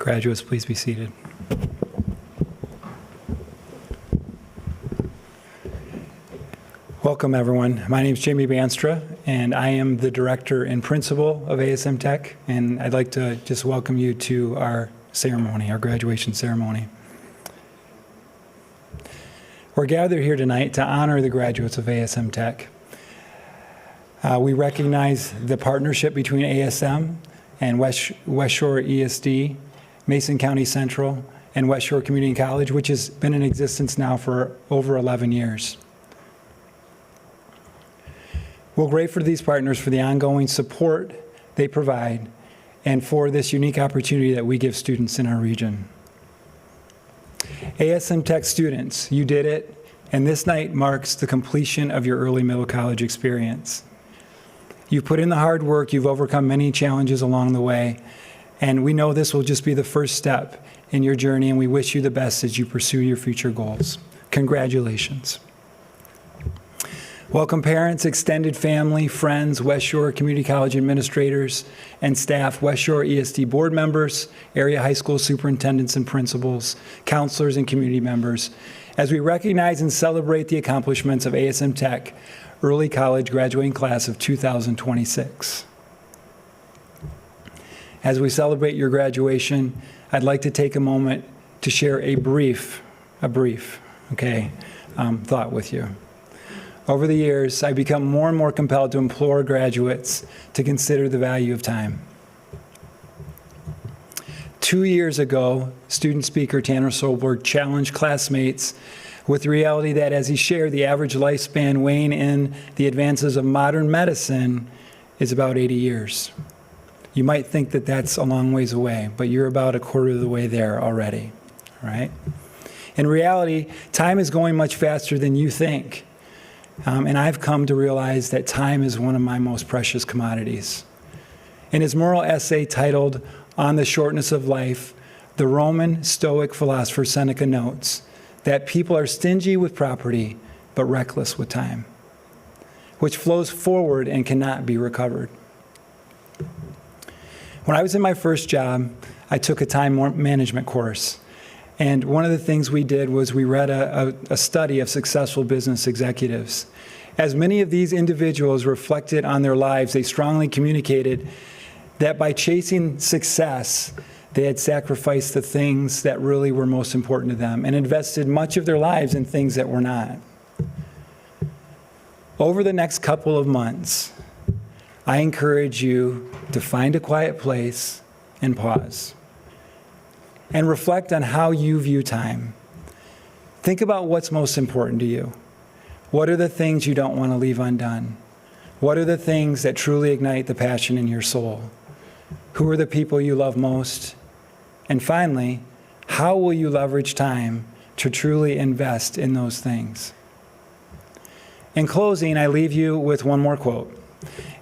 Graduates, please be seated. Welcome, everyone. My name is Jamie Banstra, and I am the director and principal of ASM Tech, and I'd like to just welcome you to our ceremony, our graduation ceremony. We're gathered here tonight to honor the graduates of ASM Tech. We recognize the partnership between ASM and West Shore ESD, Mason County Central, and West Shore Community College, which has been in existence now for over 11 years. We're grateful to these partners for the ongoing support they provide and for this unique opportunity that we give students in our region. ASM Tech students, you did it, and this night marks the completion of your early middle college experience. You've put in the hard work, you've overcome many challenges along the way, and we know this will just be the first step in your journey, and we wish you the best as you pursue your future goals. Congratulations. Welcome parents, extended family, friends, West Shore Community College administrators and staff, West Shore ESD board members, area high school superintendents and principals, counselors and community members, as we recognize and celebrate the accomplishments of ASM Tech early college graduating class of 2026. As we celebrate your graduation, I'd like to take a moment to share a brief thought with you. Over the years, I've become more and more compelled to implore graduates to consider the value of time. 2 years ago, student speaker Tanner Solberg challenged classmates with the reality that as he shared the average lifespan weighing in the advances of modern medicine is about 80 years. You might think that that's a long ways away, but you're about a quarter of the way there already, all right? In reality, time is going much faster than you think. And I've come to realize that time is one of my most precious commodities. In his moral essay titled On the Shortness of Life, the Roman Stoic philosopher Seneca notes that people are stingy with property, but reckless with time, which flows forward and cannot be recovered. When I was in my first job, I took a time management course. And one of the things we did was we read a study of successful business executives. As many of these individuals reflected on their lives, they strongly communicated that by chasing success, they had sacrificed the things that really were most important to them and invested much of their lives in things that were not. Over the next couple of months, I encourage you to find a quiet place and pause. And reflect on how you view time. Think about what's most important to you. What are the things you don't want to leave undone? What are the things that truly ignite the passion in your soul? Who are the people you love most? And finally, how will you leverage time to truly invest in those things? In closing, I leave you with one more quote.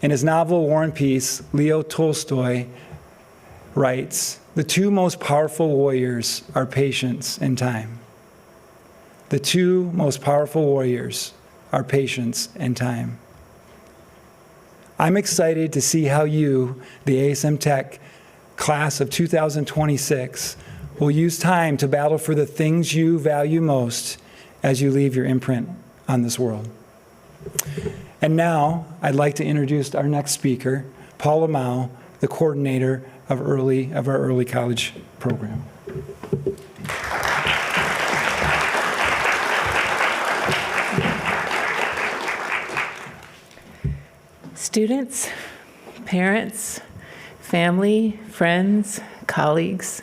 In his novel War and Peace, Leo Tolstoy writes, "The two most powerful warriors are patience and time." The two most powerful warriors are patience and time. I'm excited to see how you, the ASM Tech class of 2026, will use time to battle for the things you value most as you leave your imprint on this world. And now, I'd like to introduce our next speaker, Paula Mao, the coordinator of our early college program. Students, parents, family, friends, colleagues,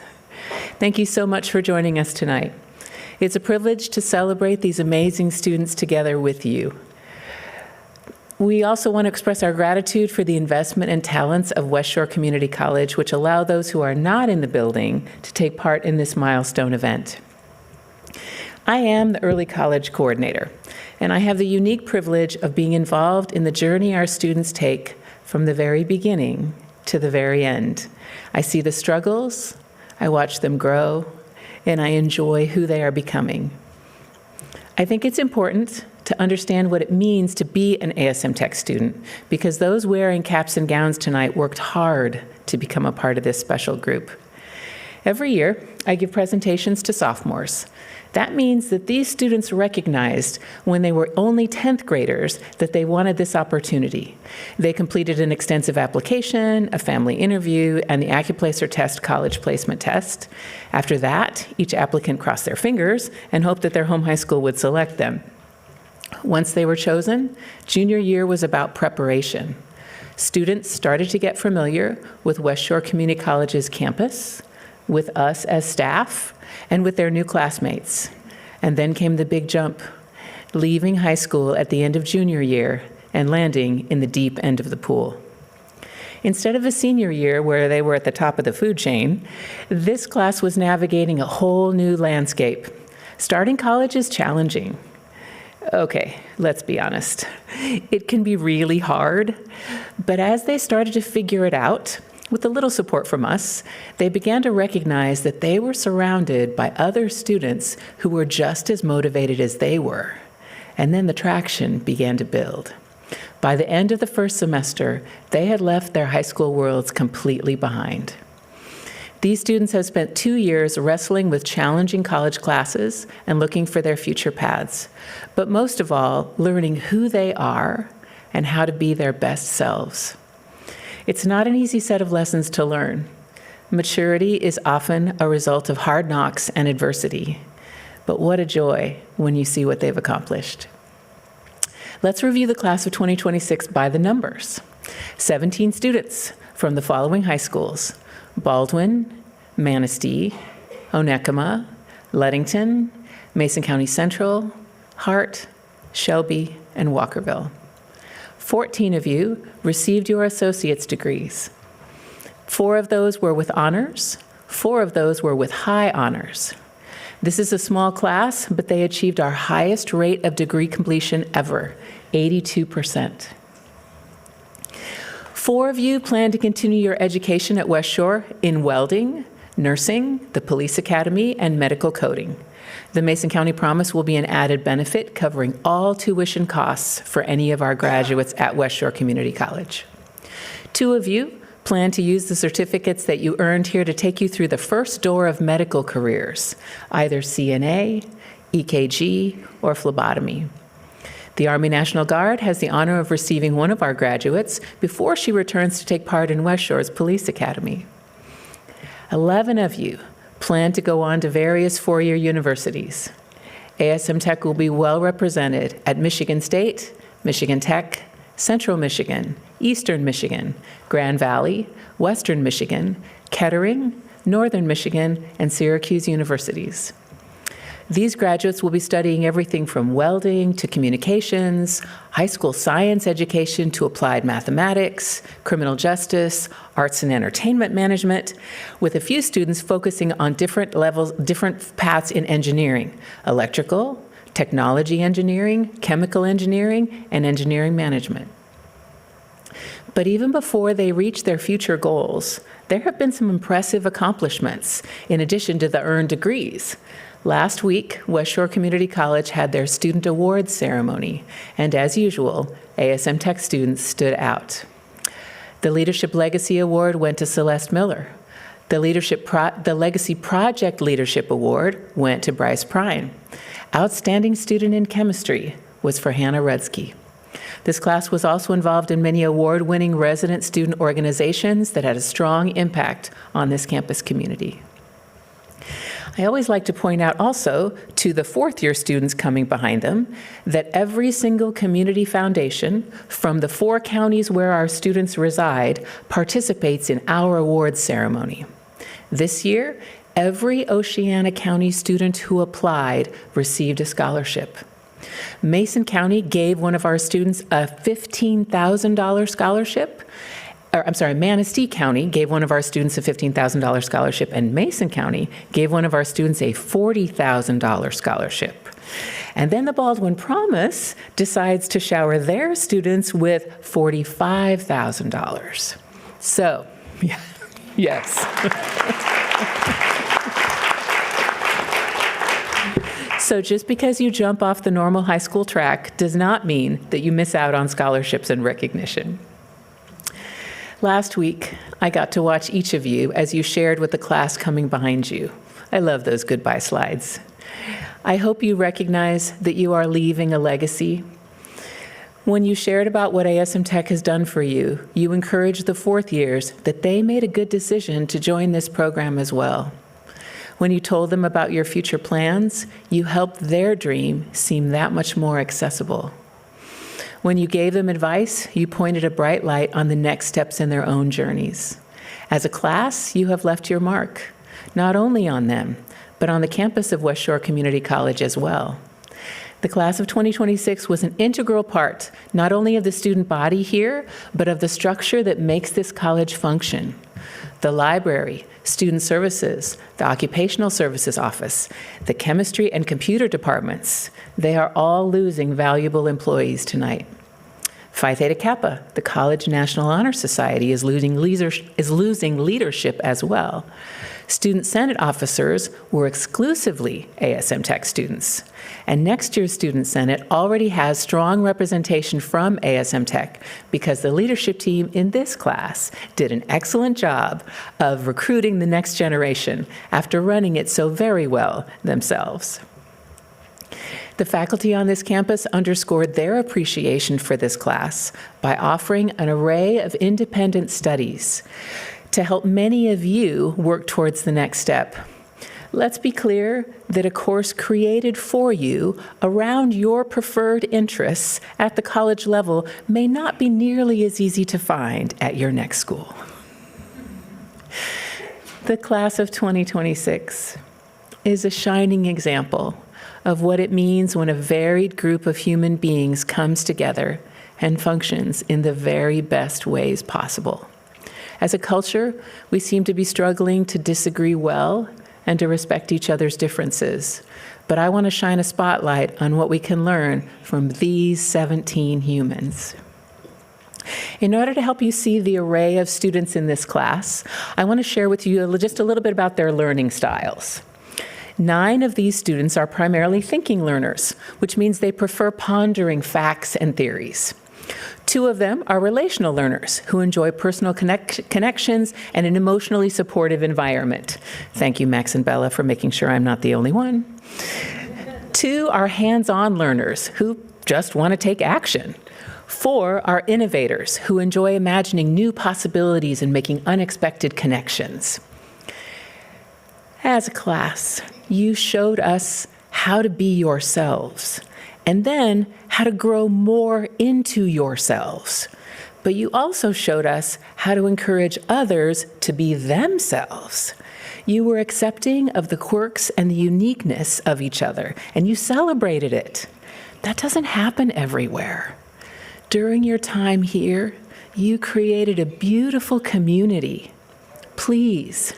thank you so much for joining us tonight. It's a privilege to celebrate these amazing students together with you. We also want to express our gratitude for the investment and talents of West Shore Community College, which allow those who are not in the building to take part in this milestone event. I am the early college coordinator, and I have the unique privilege of being involved in the journey our students take from the very beginning to the very end. I see the struggles, I watch them grow, and I enjoy who they are becoming. I think it's important to understand what it means to be an ASM Tech student, because those wearing caps and gowns tonight worked hard to become a part of this special group. Every year, I give presentations to sophomores. That means that these students recognized when they were only 10th graders that they wanted this opportunity. They completed an extensive application, a family interview, and the AccuPlacer Test college placement test. After that, each applicant crossed their fingers and hoped that their home high school would select them. Once they were chosen, junior year was about preparation. Students started to get familiar with West Shore Community College's campus, with us as staff, and with their new classmates. And then came the big jump, leaving high school at the end of junior year and landing in the deep end of the pool. Instead of a senior year where they were at the top of the food chain, this class was navigating a whole new landscape. Starting college is challenging. Okay, let's be honest. It can be really hard, but as they started to figure it out, with a little support from us, they began to recognize that they were surrounded by other students who were just as motivated as they were. And then the traction began to build. By the end of the first semester, they had left their high school worlds completely behind. These students have spent 2 years wrestling with challenging college classes and looking for their future paths, but most of all, learning who they are and how to be their best selves. It's not an easy set of lessons to learn. Maturity is often a result of hard knocks and adversity, but what a joy when you see what they've accomplished. Let's review the class of 2026 by the numbers. 17 students from the following high schools: Baldwin, Manistee, Onekama, Leadington, Mason County Central, Hart, Shelby, and Walkerville. 14 of you received your associate's degrees. 4 of those were with honors. 4 of those were with high honors. This is a small class, but they achieved our highest rate of degree completion ever, 82%. 4 of you plan to continue your education at West Shore in welding, nursing, the police academy, and medical coding. The Mason County Promise will be an added benefit covering all tuition costs for any of our graduates at West Shore Community College. 2 of you plan to use the certificates that you earned here to take you through the first door of medical careers, either CNA, EKG, or phlebotomy. The Army National Guard has the honor of receiving one of our graduates before she returns to take part in West Shore's Police Academy. 11 of you plan to go on to various four-year universities. ASM Tech will be well represented at Michigan State, Michigan Tech, Central Michigan, Eastern Michigan, Grand Valley, Western Michigan, Kettering, Northern Michigan, and Syracuse universities. These graduates will be studying everything from welding to communications, high school science education to applied mathematics, criminal justice, arts and entertainment management, with a few students focusing on different levels, different paths in engineering: electrical, technology engineering, chemical engineering, and engineering management. But even before they reach their future goals, there have been some impressive accomplishments in addition to the earned degrees. Last week, West Shore Community College had their student awards ceremony, and as usual, ASM Tech students stood out. The Leadership Legacy Award went to Celeste Miller. The Legacy Project Leadership Award went to Bryce Prine. Outstanding Student in Chemistry was for Hannah Rudsky. This class was also involved in many award-winning resident student organizations that had a strong impact on this campus community. I always like to point out also to the fourth-year students coming behind them that every single community foundation from the 4 counties where our students reside participates in our awards ceremony. This year, every Oceana County student who applied received a scholarship. Mason County gave one of our students a $15,000 scholarship. Manistee County gave one of our students a $15,000 scholarship, and Mason County gave one of our students a $40,000 scholarship. And then the Baldwin Promise decides to shower their students with $45,000. So, yeah, yes. So just because you jump off the normal high school track does not mean that you miss out on scholarships and recognition. Last week, I got to watch each of you as you shared with the class coming behind you. I love those goodbye slides. I hope you recognize that you are leaving a legacy. When you shared about what ASM Tech has done for you, you encouraged the fourth years that they made a good decision to join this program as well. When you told them about your future plans, you helped their dream seem that much more accessible. When you gave them advice, you pointed a bright light on the next steps in their own journeys. As a class, you have left your mark, not only on them, but on the campus of West Shore Community College as well. The class of 2026 was an integral part, not only of the student body here, but of the structure that makes this college function. The library, student services, the occupational services office, the chemistry and computer departments, they are all losing valuable employees tonight. Phi Theta Kappa, the College National Honor Society, is losing leadership as well. Student Senate officers were exclusively ASM Tech students. And next year's Student Senate already has strong representation from ASM Tech because the leadership team in this class did an excellent job of recruiting the next generation after running it so very well themselves. The faculty on this campus underscored their appreciation for this class by offering an array of independent studies to help many of you work towards the next step. Let's be clear that a course created for you around your preferred interests at the college level may not be nearly as easy to find at your next school. The class of 2026 is a shining example of what it means when a varied group of human beings comes together and functions in the very best ways possible. As a culture, we seem to be struggling to disagree well and to respect each other's differences. But I want to shine a spotlight on what we can learn from these 17 humans. In order to help you see the array of students in this class, I want to share with you just a little bit about their learning styles. 9 of these students are primarily thinking learners, which means they prefer pondering facts and theories. 2 of them are relational learners who enjoy personal connections and an emotionally supportive environment. Thank you, Max and Bella, for making sure I'm not the only one. 2 are hands-on learners who just want to take action. 4 are innovators who enjoy imagining new possibilities and making unexpected connections. As a class, you showed us how to be yourselves, and then how to grow more into yourselves. But you also showed us how to encourage others to be themselves. You were accepting of the quirks and the uniqueness of each other, and you celebrated it. That doesn't happen everywhere. During your time here, you created a beautiful community. Please,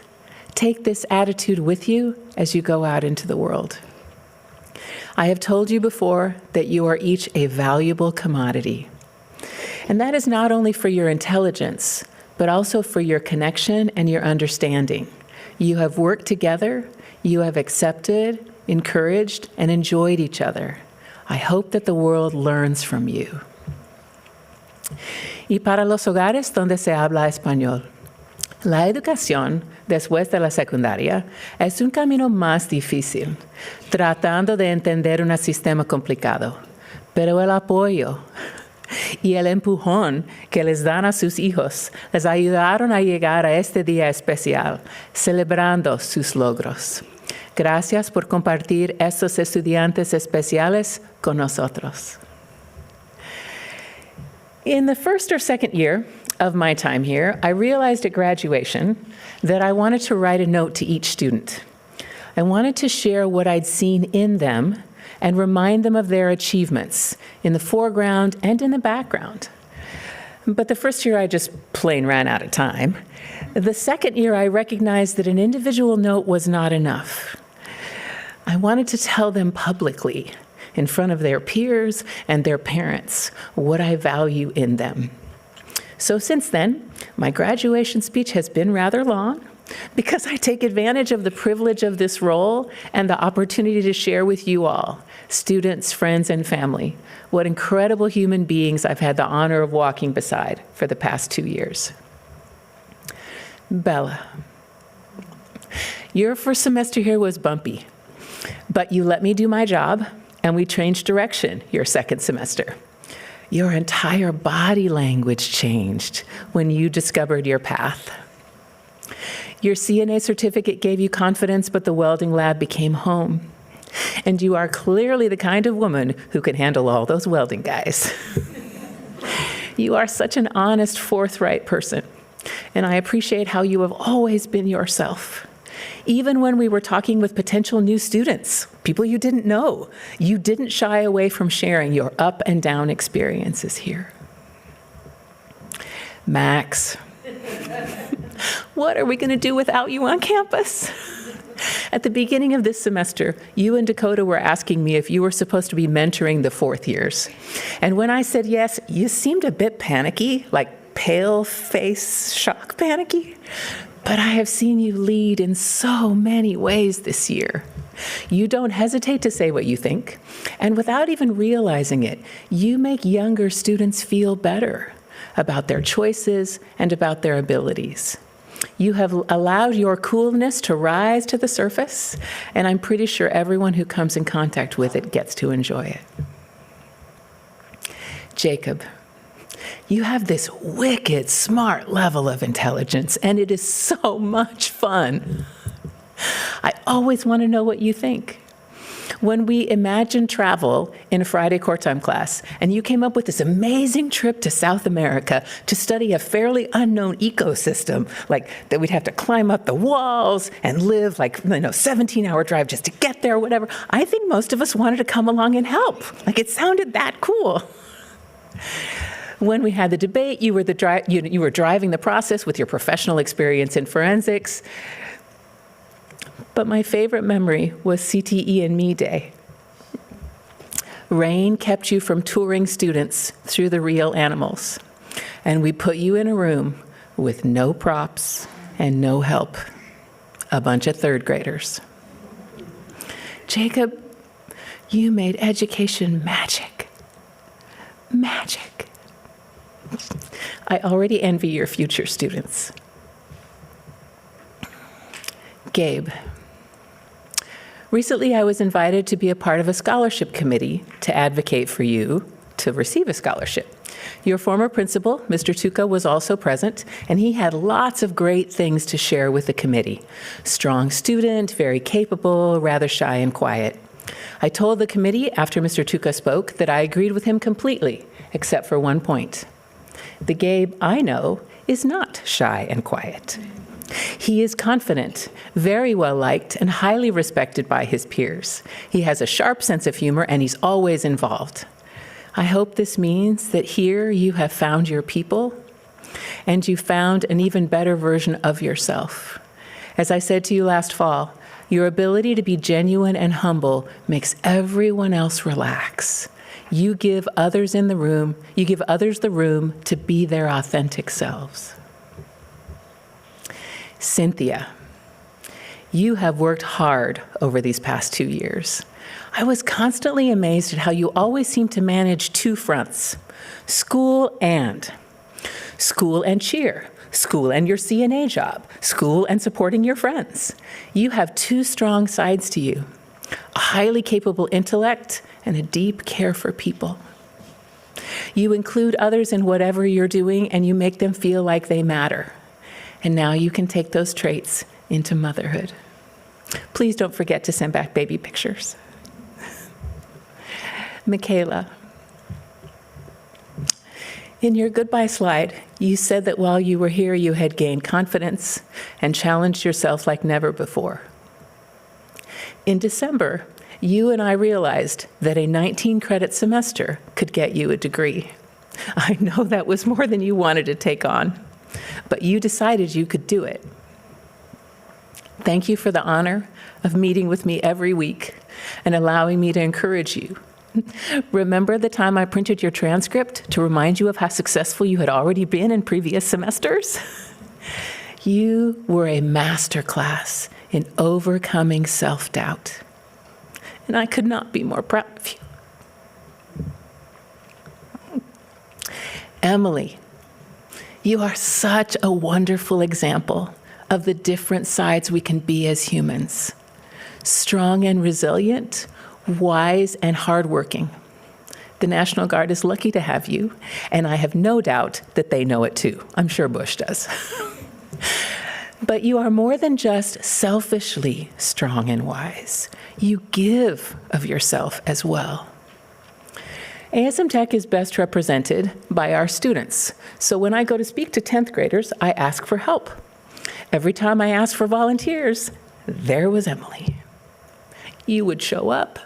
take this attitude with you as you go out into the world. I have told you before that you are each a valuable commodity. And that is not only for your intelligence, but also for your connection and your understanding. You have worked together, you have accepted, encouraged, and enjoyed each other. I hope that the world learns from you. Y para los hogares donde se habla español. La educación después de la secundaria es un camino más difícil, tratando de entender un sistema complicado. Pero el apoyo y el empujón que les dan a sus hijos les ayudaron a llegar a este día especial, celebrando sus logros. Gracias por compartir estos estudiantes especiales con nosotros. In the first or second year of my time here, I realized at graduation that I wanted to write a note to each student. I wanted to share what I'd seen in them and remind them of their achievements in the foreground and in the background. But the first year I just plain ran out of time. The second year I recognized that an individual note was not enough. I wanted to tell them publicly, in front of their peers and their parents, what I value in them. So since then, my graduation speech has been rather long because I take advantage of the privilege of this role and the opportunity to share with you all, students, friends, and family, what incredible human beings I've had the honor of walking beside for the past 2 years. Bella, your first semester here was bumpy, but you let me do my job, and we changed direction your second semester. Your entire body language changed when you discovered your path. Your CNA certificate gave you confidence, but the welding lab became home. And you are clearly the kind of woman who can handle all those welding guys. You are such an honest, forthright person, and I appreciate how you have always been yourself. Even when we were talking with potential new students, people you didn't know, you didn't shy away from sharing your up and down experiences here. Max, what are we going to do without you on campus? At the beginning of this semester, you and Dakota were asking me if you were supposed to be mentoring the fourth years. And when I said yes, you seemed a bit panicky, like pale face shock panicky. But I have seen you lead in so many ways this year. You don't hesitate to say what you think, and without even realizing it, you make younger students feel better about their choices and about their abilities. You have allowed your coolness to rise to the surface, and I'm pretty sure everyone who comes in contact with it gets to enjoy it. Jacob, you have this wicked smart level of intelligence, and it is so much fun. I always want to know what you think. When we imagined travel in a Friday core time class, and you came up with this amazing trip to South America to study a fairly unknown ecosystem, like that we'd have to climb up the walls and live like, 17-hour drive just to get there or whatever, I think most of us wanted to come along and help. Like, it sounded that cool. When we had the debate, you were driving the process with your professional experience in forensics. But my favorite memory was CTE and Me Day. Rain kept you from touring students through the real animals, and we put you in a room with no props and no help, a bunch of third graders. Jacob, you made education magic. Magic. I already envy your future students. Gabe. Recently, I was invited to be a part of a scholarship committee to advocate for you to receive a scholarship. Your former principal, Mr. Tuca, was also present, and he had lots of great things to share with the committee. Strong student, very capable, rather shy and quiet. I told the committee after Mr. Tuca spoke that I agreed with him completely, except for one point. The Gabe I know is not shy and quiet. He is confident, very well liked, and highly respected by his peers. He has a sharp sense of humor, and he's always involved. I hope this means that here you have found your people, and you found an even better version of yourself. As I said to you last fall, your ability to be genuine and humble makes everyone else relax. You give others the room to be their authentic selves. Cynthia, you have worked hard over these past 2 years. I was constantly amazed at how you always seem to manage two fronts, school and cheer, school and your CNA job, school and supporting your friends. You have two strong sides to you, a highly capable intellect and a deep care for people. You include others in whatever you're doing, and you make them feel like they matter. And now you can take those traits into motherhood. Please don't forget to send back baby pictures. Michaela, in your goodbye slide, you said that while you were here, you had gained confidence and challenged yourself like never before. In December, you and I realized that a 19-credit semester could get you a degree. I know that was more than you wanted to take on, but you decided you could do it. Thank you for the honor of meeting with me every week and allowing me to encourage you. Remember the time I printed your transcript to remind you of how successful you had already been in previous semesters? You were a masterclass in overcoming self-doubt, and I could not be more proud of you. Emily, you are such a wonderful example of the different sides we can be as humans. Strong and resilient, wise and hardworking. The National Guard is lucky to have you, and I have no doubt that they know it too. I'm sure Bush does. But you are more than just selfishly strong and wise. You give of yourself as well. ASM Tech is best represented by our students. So when I go to speak to 10th graders, I ask for help. Every time I asked for volunteers, there was Emily. You would show up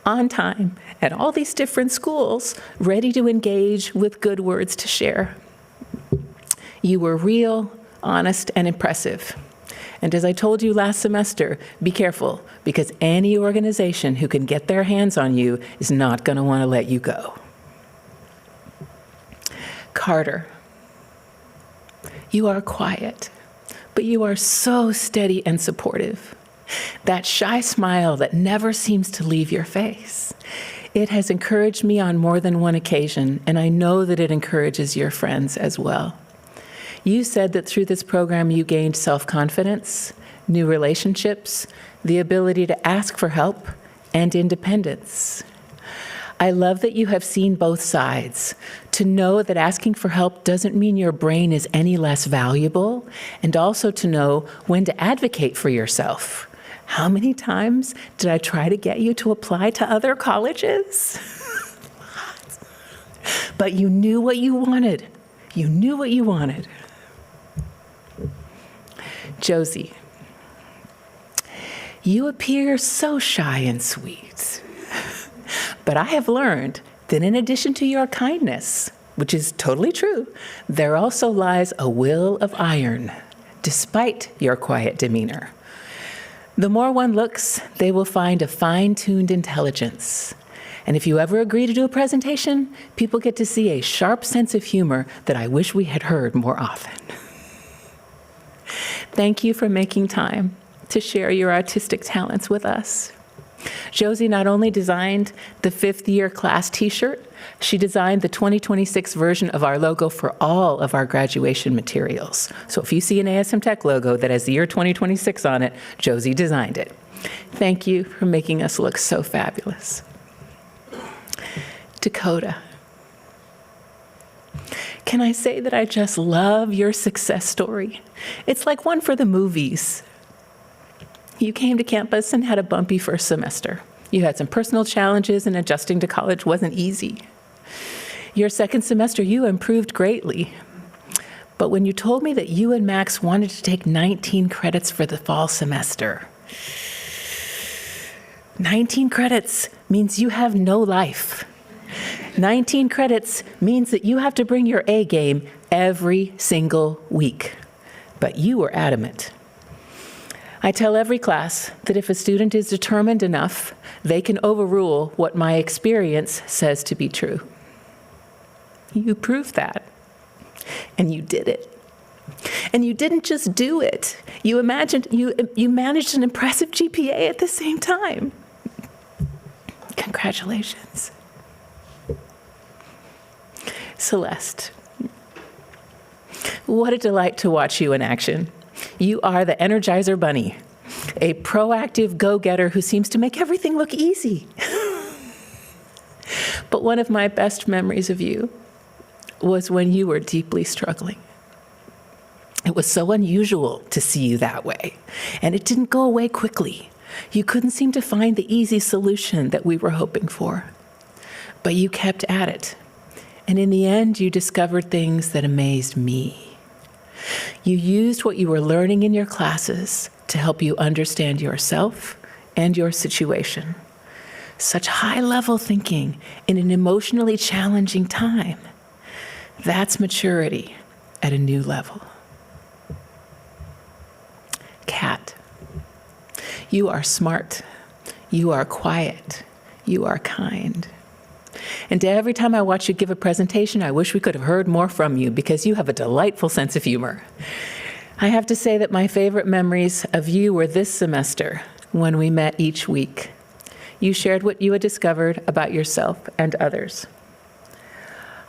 on time at all these different schools, ready to engage with good words to share. You were real, honest, and impressive. And as I told you last semester, be careful, because any organization who can get their hands on you is not going to want to let you go. Carter, you are quiet, but you are so steady and supportive. That shy smile that never seems to leave your face. It has encouraged me on more than one occasion, and I know that it encourages your friends as well. You said that through this program you gained self-confidence, new relationships, the ability to ask for help, and independence. I love that you have seen both sides, to know that asking for help doesn't mean your brain is any less valuable, and also to know when to advocate for yourself. How many times did I try to get you to apply to other colleges? But you knew what you wanted. You knew what you wanted. Josie, you appear so shy and sweet. But I have learned that in addition to your kindness, which is totally true, there also lies a will of iron, despite your quiet demeanor. The more one looks, they will find a fine-tuned intelligence. And if you ever agree to do a presentation, people get to see a sharp sense of humor that I wish we had heard more often. Thank you for making time to share your artistic talents with us. Josie not only designed the 5th year class t-shirt, she designed the 2026 version of our logo for all of our graduation materials. So if you see an ASM Tech logo that has the year 2026 on it, Josie designed it. Thank you for making us look so fabulous. Dakota, can I say that I just love your success story? It's like one for the movies. You came to campus and had a bumpy first semester. You had some personal challenges, and adjusting to college wasn't easy. Your second semester, you improved greatly. But when you told me that you and Max wanted to take 19 credits for the fall semester, 19 credits means you have no life. 19 credits means that you have to bring your A game every single week. But you were adamant. I tell every class that if a student is determined enough, they can overrule what my experience says to be true. You proved that, and you did it. And you didn't just do it. You managed an impressive GPA at the same time. Congratulations. Celeste, what a delight to watch you in action. You are the Energizer Bunny, a proactive go-getter who seems to make everything look easy. But one of my best memories of you was when you were deeply struggling. It was so unusual to see you that way, and it didn't go away quickly. You couldn't seem to find the easy solution that we were hoping for. But you kept at it, and in the end, you discovered things that amazed me. You used what you were learning in your classes to help you understand yourself and your situation. Such high-level thinking in an emotionally challenging time. That's maturity at a new level. Kat, you are smart, you are quiet, you are kind. And every time I watch you give a presentation, I wish we could have heard more from you because you have a delightful sense of humor. I have to say that my favorite memories of you were this semester when we met each week. You shared what you had discovered about yourself and others.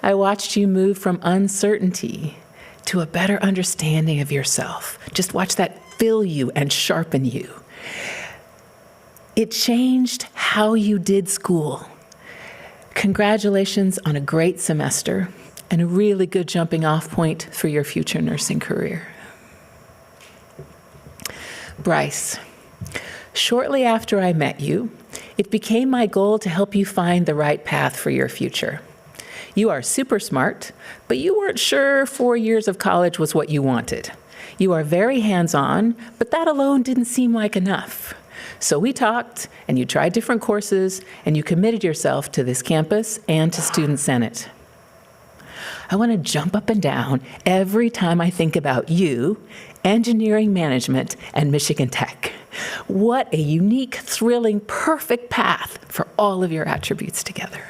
I watched you move from uncertainty to a better understanding of yourself. Just watch that fill you and sharpen you. It changed how you did school. Congratulations on a great semester and a really good jumping off point for your future nursing career. Bryce, shortly after I met you, it became my goal to help you find the right path for your future. You are super smart, but you weren't sure 4 years of college was what you wanted. You are very hands-on, but that alone didn't seem like enough. So we talked, and you tried different courses, and you committed yourself to this campus and to Student Senate. I want to jump up and down every time I think about you, engineering management, and Michigan Tech. What a unique, thrilling, perfect path for all of your attributes together.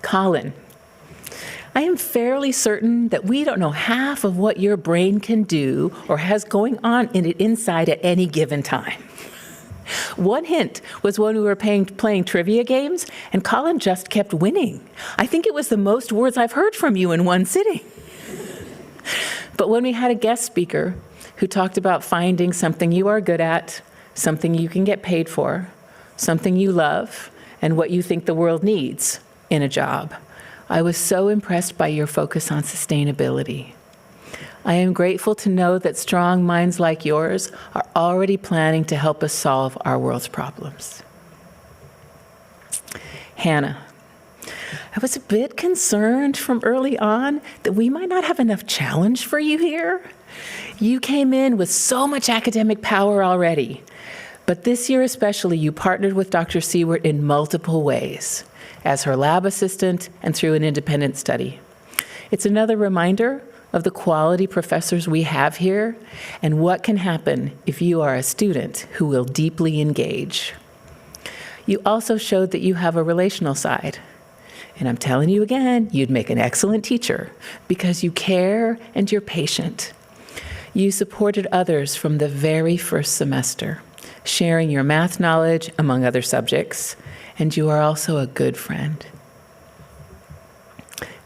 Colin, I am fairly certain that we don't know half of what your brain can do or has going on in it inside at any given time. One hint was when we were playing trivia games, and Colin just kept winning. I think it was the most words I've heard from you in one sitting. But when we had a guest speaker who talked about finding something you are good at, something you can get paid for, something you love, and what you think the world needs in a job, I was so impressed by your focus on sustainability. I am grateful to know that strong minds like yours are already planning to help us solve our world's problems. Hannah, I was a bit concerned from early on that we might not have enough challenge for you here. You came in with so much academic power already, but this year especially, you partnered with Dr. Seward in multiple ways, as her lab assistant and through an independent study. It's another reminder of the quality professors we have here and what can happen if you are a student who will deeply engage. You also showed that you have a relational side. And I'm telling you again, you'd make an excellent teacher because you care and you're patient. You supported others from the very first semester, sharing your math knowledge among other subjects, and you are also a good friend.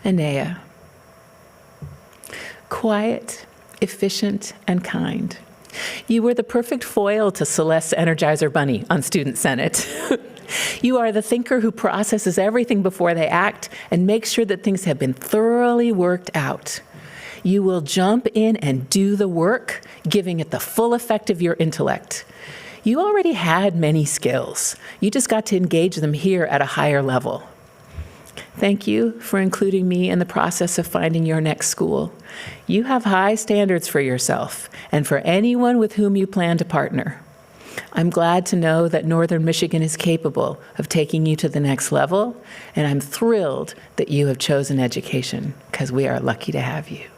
Anea, quiet, efficient, and kind. You were the perfect foil to Celeste's Energizer Bunny on Student Senate. You are the thinker who processes everything before they act and makes sure that things have been thoroughly worked out. You will jump in and do the work, giving it the full effect of your intellect. You already had many skills. You just got to engage them here at a higher level. Thank you for including me in the process of finding your next school. You have high standards for yourself and for anyone with whom you plan to partner. I'm glad to know that Northern Michigan is capable of taking you to the next level, and I'm thrilled that you have chosen education because we are lucky to have you.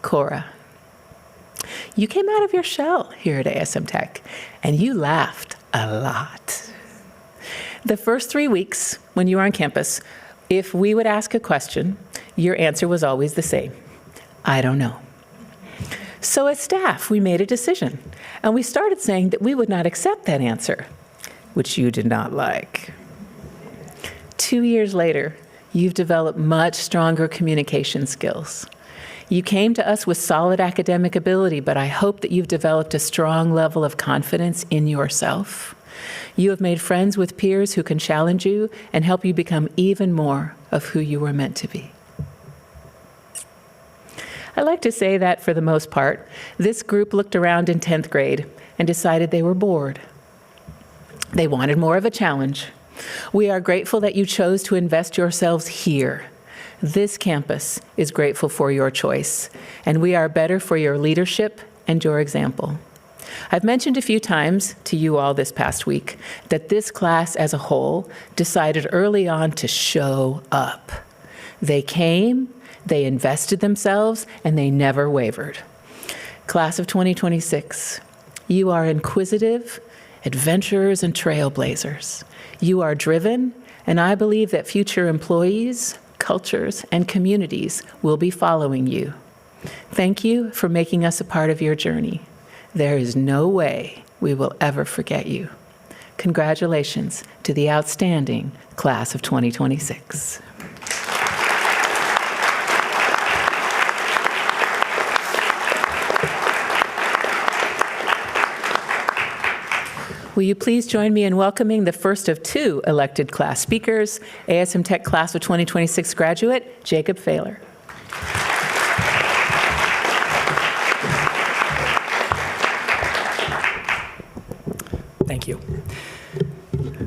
Cora, you came out of your shell here at ASM Tech, and you laughed a lot. The first 3 weeks when you were on campus, if we would ask a question, your answer was always the same: I don't know. So as staff, we made a decision, and we started saying that we would not accept that answer, which you did not like. 2 years later, you've developed much stronger communication skills. You came to us with solid academic ability, but I hope that you've developed a strong level of confidence in yourself. You have made friends with peers who can challenge you and help you become even more of who you were meant to be. I like to say that, for the most part, this group looked around in 10th grade and decided they were bored. They wanted more of a challenge. We are grateful that you chose to invest yourselves here. This campus is grateful for your choice, and we are better for your leadership and your example. I've mentioned a few times to you all this past week that this class as a whole decided early on to show up. They came, they invested themselves, and they never wavered. Class of 2026, you are inquisitive, adventurers, and trailblazers. You are driven, and I believe that future employees, cultures, and communities will be following you. Thank you for making us a part of your journey. There is no way we will ever forget you. Congratulations to the outstanding class of 2026. will you please join me in welcoming the first of two elected class speakers, ASM Tech Class of 2026 graduate, Jacob Fahler. Thank you.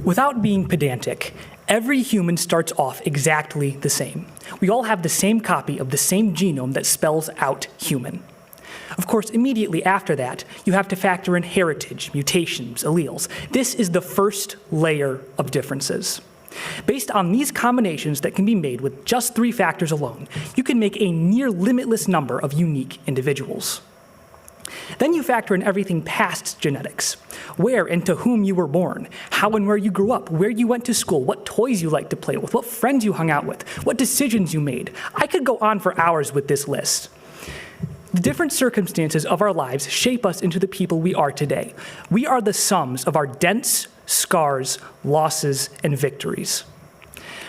Without being pedantic, every human starts off exactly the same. We all have the same copy of the same genome that spells out human. Of course, immediately after that, you have to factor in heritage, mutations, alleles. This is the first layer of differences. Based on these combinations that can be made with just 3 factors alone, you can make a near limitless number of unique individuals. Then you factor in everything past genetics: where and to whom you were born, how and where you grew up, where you went to school, what toys you liked to play with, what friends you hung out with, what decisions you made. I could go on for hours with this list. The different circumstances of our lives shape us into the people we are today. We are the sums of our dents, scars, losses, and victories.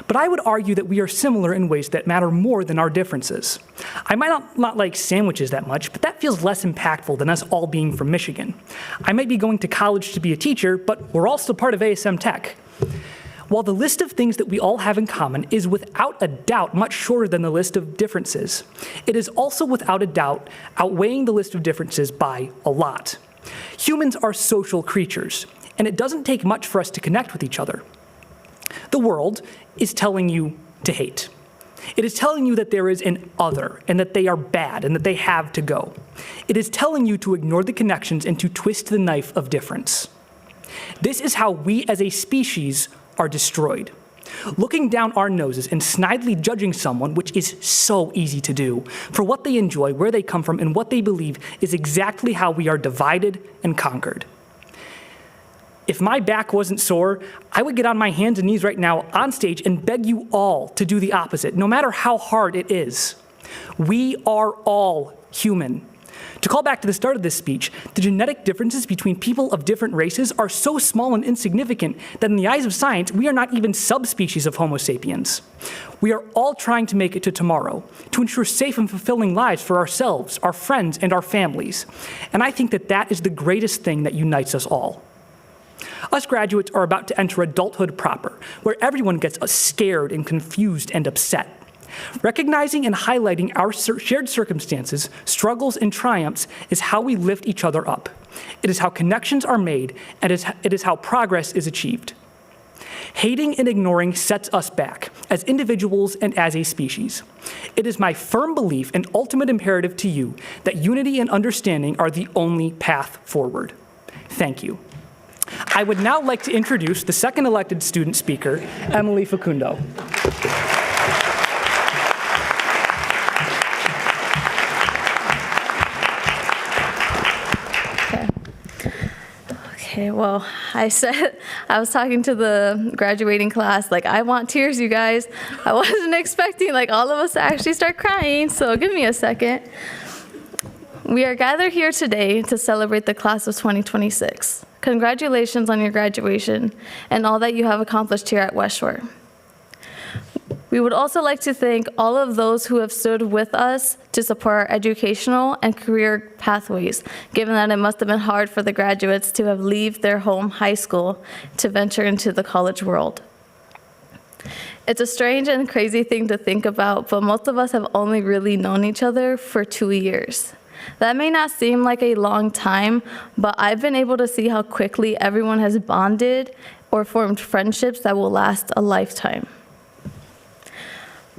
But I would argue that we are similar in ways that matter more than our differences. I might not like sandwiches that much, but that feels less impactful than us all being from Michigan. I might be going to college to be a teacher, but we're all still part of ASM Tech. While the list of things that we all have in common is without a doubt much shorter than the list of differences, it is also without a doubt outweighing the list of differences by a lot. Humans are social creatures, and it doesn't take much for us to connect with each other. The world is telling you to hate. It is telling you that there is an other, and that they are bad, and that they have to go. It is telling you to ignore the connections and to twist the knife of difference. This is how we as a species are destroyed. Looking down our noses and snidely judging someone, which is so easy to do, for what they enjoy, where they come from, and what they believe is exactly how we are divided and conquered. If my back wasn't sore, I would get on my hands and knees right now on stage and beg you all to do the opposite, no matter how hard it is. We are all human. To call back to the start of this speech, the genetic differences between people of different races are so small and insignificant that in the eyes of science, we are not even subspecies of Homo sapiens. We are all trying to make it to tomorrow, to ensure safe and fulfilling lives for ourselves, our friends, and our families. And I think that that is the greatest thing that unites us all. Us graduates are about to enter adulthood proper, where everyone gets scared and confused and upset. Recognizing and highlighting our shared circumstances, struggles, and triumphs is how we lift each other up. It is how connections are made, and it is how progress is achieved. Hating and ignoring sets us back, as individuals and as a species. It is my firm belief and ultimate imperative to you that unity and understanding are the only path forward. Thank you. I would now like to introduce the second elected student speaker, Emily Facundo. Okay, well, I was talking to the graduating class, like, I want tears, you guys. I wasn't expecting, like, all of us to actually start crying, so give me a second. We are gathered here today to celebrate the class of 2026. Congratulations on your graduation and all that you have accomplished here at West Shore. We would also like to thank all of those who have stood with us to support our educational and career pathways, given that it must have been hard for the graduates to have leave their home high school to venture into the college world. It's a strange and crazy thing to think about, but most of us have only really known each other for 2 years. That may not seem like a long time, but I've been able to see how quickly everyone has bonded or formed friendships that will last a lifetime.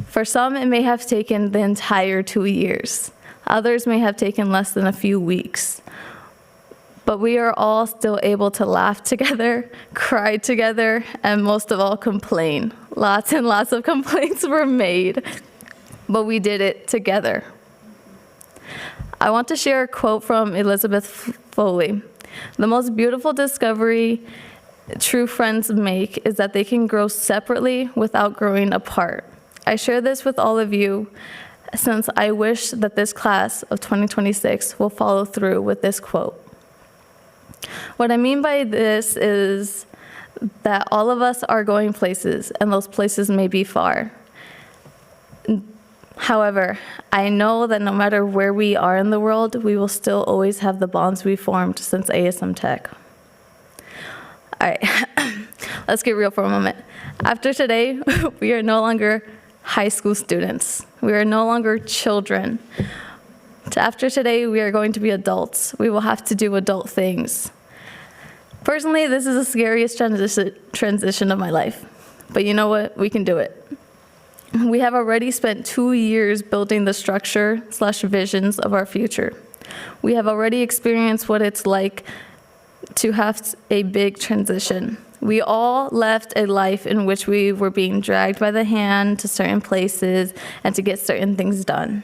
For some, it may have taken the entire 2 years. Others may have taken less than a few weeks. But we are all still able to laugh together, cry together, and most of all, complain. Lots and lots of complaints were made, but we did it together. I want to share a quote from Elizabeth Foley. The most beautiful discovery true friends make is that they can grow separately without growing apart. I share this with all of you since I wish that this class of 2026 will follow through with this quote. What I mean by this is that all of us are going places, and those places may be far. However, I know that no matter where we are in the world, we will still always have the bonds we formed since ASM Tech. All right, let's get real for a moment. After today, we are no longer high school students. We are no longer children. After today, we are going to be adults. We will have to do adult things. Personally, this is the scariest transition of my life. But you know what? We can do it. We have already spent 2 years building the structure/visions of our future. We have already experienced what it's like to have a big transition. We all left a life in which we were being dragged by the hand to certain places and to get certain things done.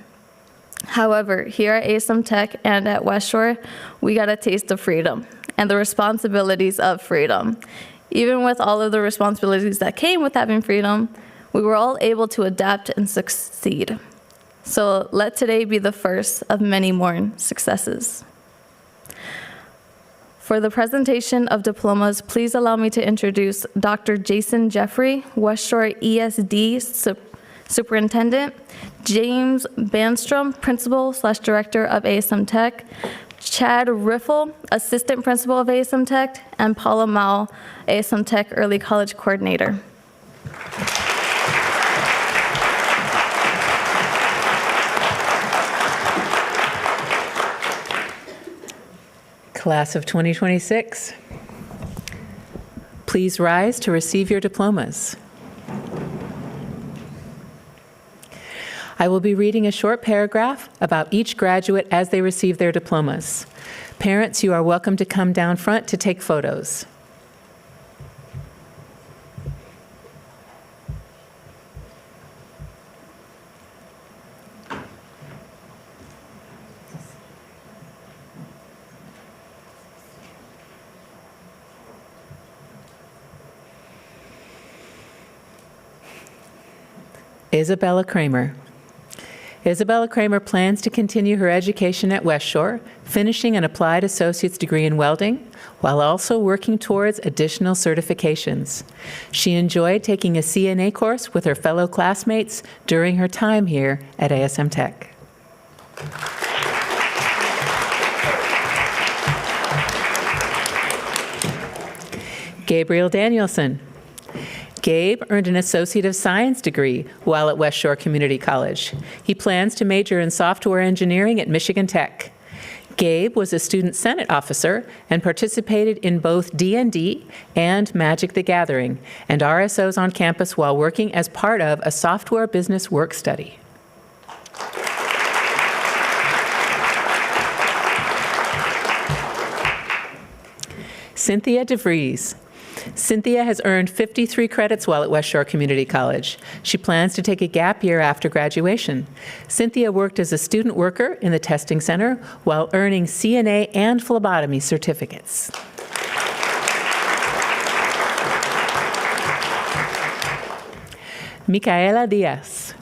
However, here at ASM Tech and at West Shore, we got a taste of freedom and the responsibilities of freedom. Even with all of the responsibilities that came with having freedom, we were all able to adapt and succeed. So let today be the first of many more successes. For the presentation of diplomas, please allow me to introduce Dr. Jason Jeffrey, West Shore ESD Superintendent, James Bandstrom, Principal/Director of ASM Tech, Chad Riffle, Assistant Principal of ASM Tech, and Paula Mao, ASM Tech Early College Coordinator. Class of 2026, please rise to receive your diplomas. I will be reading a short paragraph about each graduate as they receive their diplomas. Parents, you are welcome to come down front to take photos. Isabella Kramer. Isabella Kramer plans to continue her education at West Shore, finishing an applied associate's degree in welding, while also working towards additional certifications. She enjoyed taking a CNA course with her fellow classmates during her time here at ASM Tech. Gabriel Danielson. Gabe earned an Associate of Science degree while at West Shore Community College. He plans to major in software engineering at Michigan Tech. Gabe was a student senate officer and participated in both D&D and Magic the Gathering and RSOs on campus while working as part of a software business work study. Cynthia DeVries. Cynthia has earned 53 credits while at West Shore Community College. She plans to take a gap year after graduation. Cynthia worked as a student worker in the testing center while earning CNA and phlebotomy certificates. Micaela Diaz.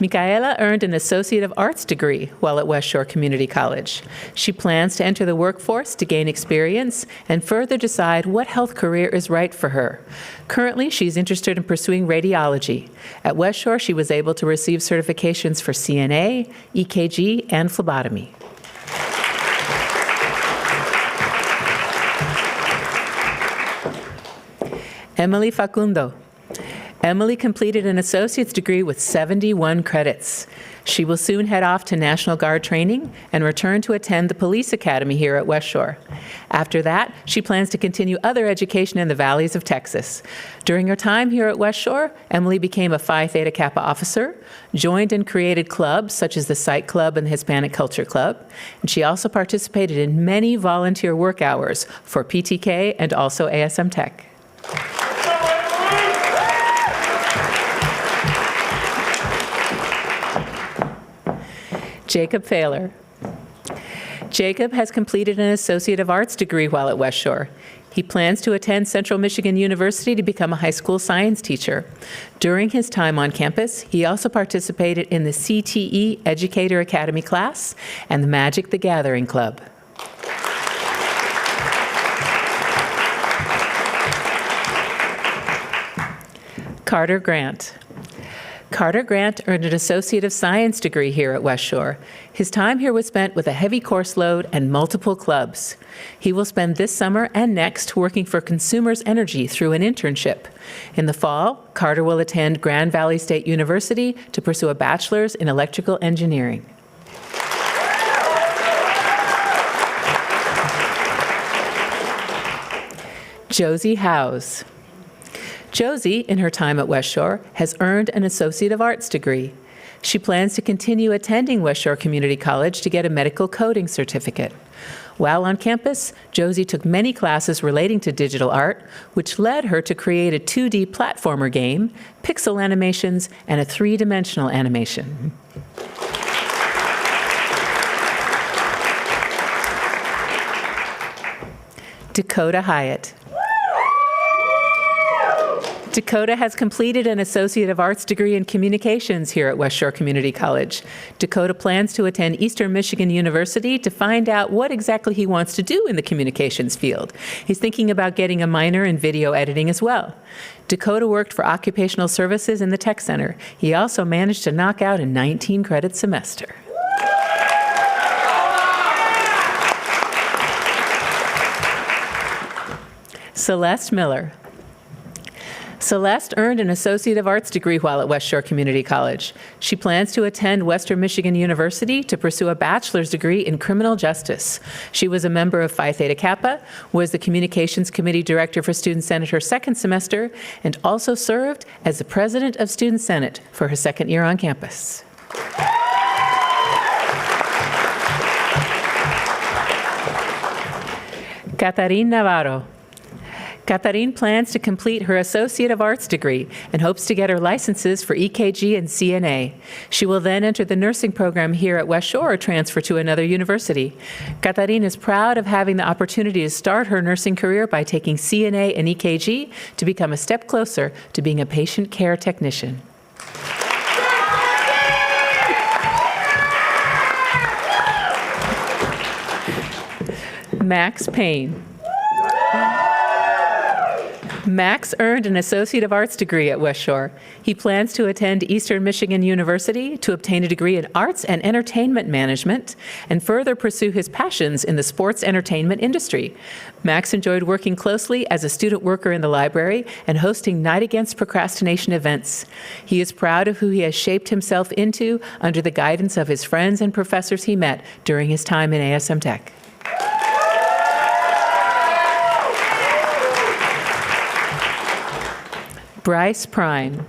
Micaela earned an Associate of Arts degree while at West Shore Community College. She plans to enter the workforce to gain experience and further decide what health career is right for her. Currently, she's interested in pursuing radiology. At West Shore, she was able to receive certifications for CNA, EKG, and phlebotomy. Emily Facundo. Emily completed an associate's degree with 71 credits. She will soon head off to National Guard training and return to attend the police academy here at West Shore. After that, she plans to continue other education in the valleys of Texas. During her time here at West Shore, Emily became a Phi Theta Kappa officer, joined and created clubs such as the Psych Club and the Hispanic Culture Club, and she also participated in many volunteer work hours for PTK and also ASM Tech. Jacob Thaler. Jacob has completed an Associate of Arts degree while at West Shore. He plans to attend Central Michigan University to become a high school science teacher. During his time on campus, he also participated in the CTE Educator Academy class and the Magic the Gathering Club. Carter Grant. Carter Grant earned an Associate of Science degree here at West Shore. His time here was spent with a heavy course load and multiple clubs. He will spend this summer and next working for Consumers Energy through an internship. In the fall, Carter will attend Grand Valley State University to pursue a bachelor's in electrical engineering. Josie Howes. Josie, in her time at West Shore, has earned an Associate of Arts degree. She plans to continue attending West Shore Community College to get a medical coding certificate. While on campus, Josie took many classes relating to digital art, which led her to create a 2D platformer game, pixel animations, and a three-dimensional animation. Dakota Hyatt. Dakota has completed an Associate of Arts degree in Communications here at West Shore Community College. Dakota plans to attend Eastern Michigan University to find out what exactly he wants to do in the communications field. He's thinking about getting a minor in video editing as well. Dakota worked for Occupational Services in the Tech Center. He also managed to knock out a 19-credit semester. Celeste Miller. Celeste earned an Associate of Arts degree while at West Shore Community College. She plans to attend Western Michigan University to pursue a bachelor's degree in criminal justice. She was a member of Phi Theta Kappa, was the Communications Committee Director for Student Senate her second semester, and also served as the President of Student Senate for her second year on campus. Catherine Navarro. Catherine plans to complete her Associate of Arts degree and hopes to get her licenses for EKG and CNA. She will then enter the nursing program here at West Shore or transfer to another university. Catherine is proud of having the opportunity to start her nursing career by taking CNA and EKG to become a step closer to being a patient care technician. Max Payne. Max earned an Associate of Arts degree at West Shore. He plans to attend Eastern Michigan University to obtain a degree in Arts and Entertainment Management and further pursue his passions in the sports entertainment industry. Max enjoyed working closely as a student worker in the library and hosting Night Against Procrastination events. He is proud of who he has shaped himself into under the guidance of his friends and professors he met during his time in ASM Tech. Bryce Prime.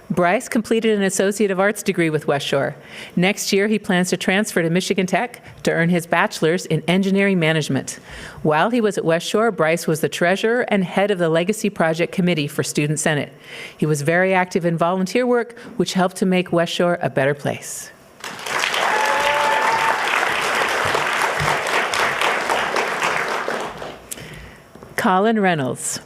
Bryce completed an Associate of Arts degree with West Shore. Next year, he plans to transfer to Michigan Tech to earn his bachelor's in engineering management. While he was at West Shore, Bryce was the treasurer and head of the Legacy Project Committee for Student Senate. He was very active in volunteer work, which helped to make West Shore a better place. Colin Reynolds.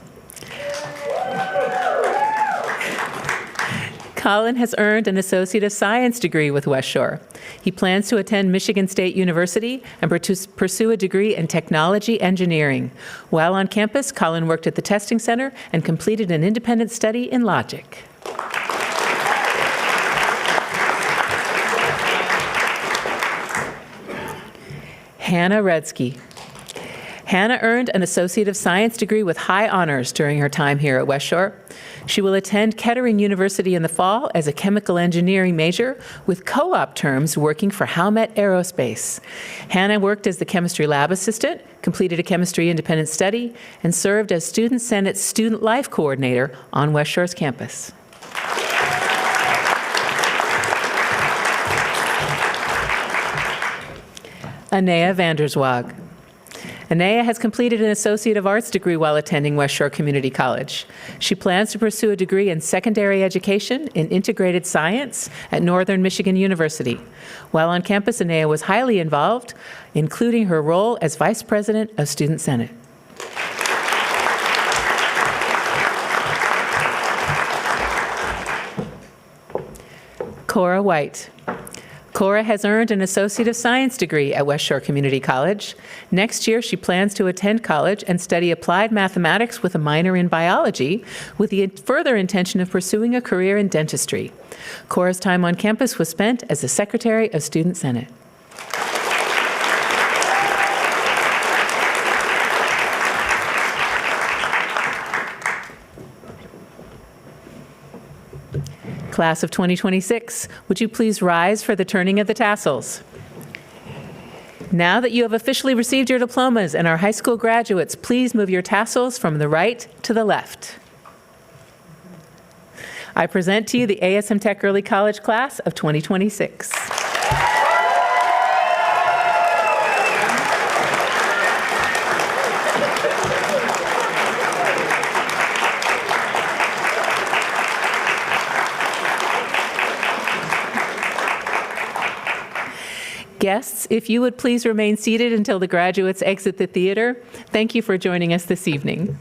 Colin has earned an Associate of Science degree with West Shore. He plans to attend Michigan State University and pursue a degree in technology engineering. While on campus, Colin worked at the Testing Center and completed an independent study in logic. Hannah Redsky. Hannah earned an Associate of Science degree with high honors during her time here at West Shore. She will attend Kettering University in the fall as a chemical engineering major with co-op terms working for Howmet Aerospace. Hannah worked as the chemistry lab assistant, completed a chemistry independent study, and served as Student Senate's student life coordinator on West Shore's campus. Anea Vanderswag. Anea has completed an Associate of Arts degree while attending West Shore Community College. She plans to pursue a degree in secondary education in integrated science at Northern Michigan University. While on campus, Anea was highly involved, including her role as Vice President of Student Senate. Cora White. Cora has earned an Associate of Science degree at West Shore Community College. Next year, she plans to attend college and study applied mathematics with a minor in biology, with the further intention of pursuing a career in dentistry. Cora's time on campus was spent as the Secretary of Student Senate. Class of 2026, would you please rise for the turning of the tassels? Now that you have officially received your diplomas and are high school graduates, please move your tassels from the right to the left. I present to you the ASM Tech Early College class of 2026. Guests, if you would please remain seated until the graduates exit the theater. Thank you for joining us this evening.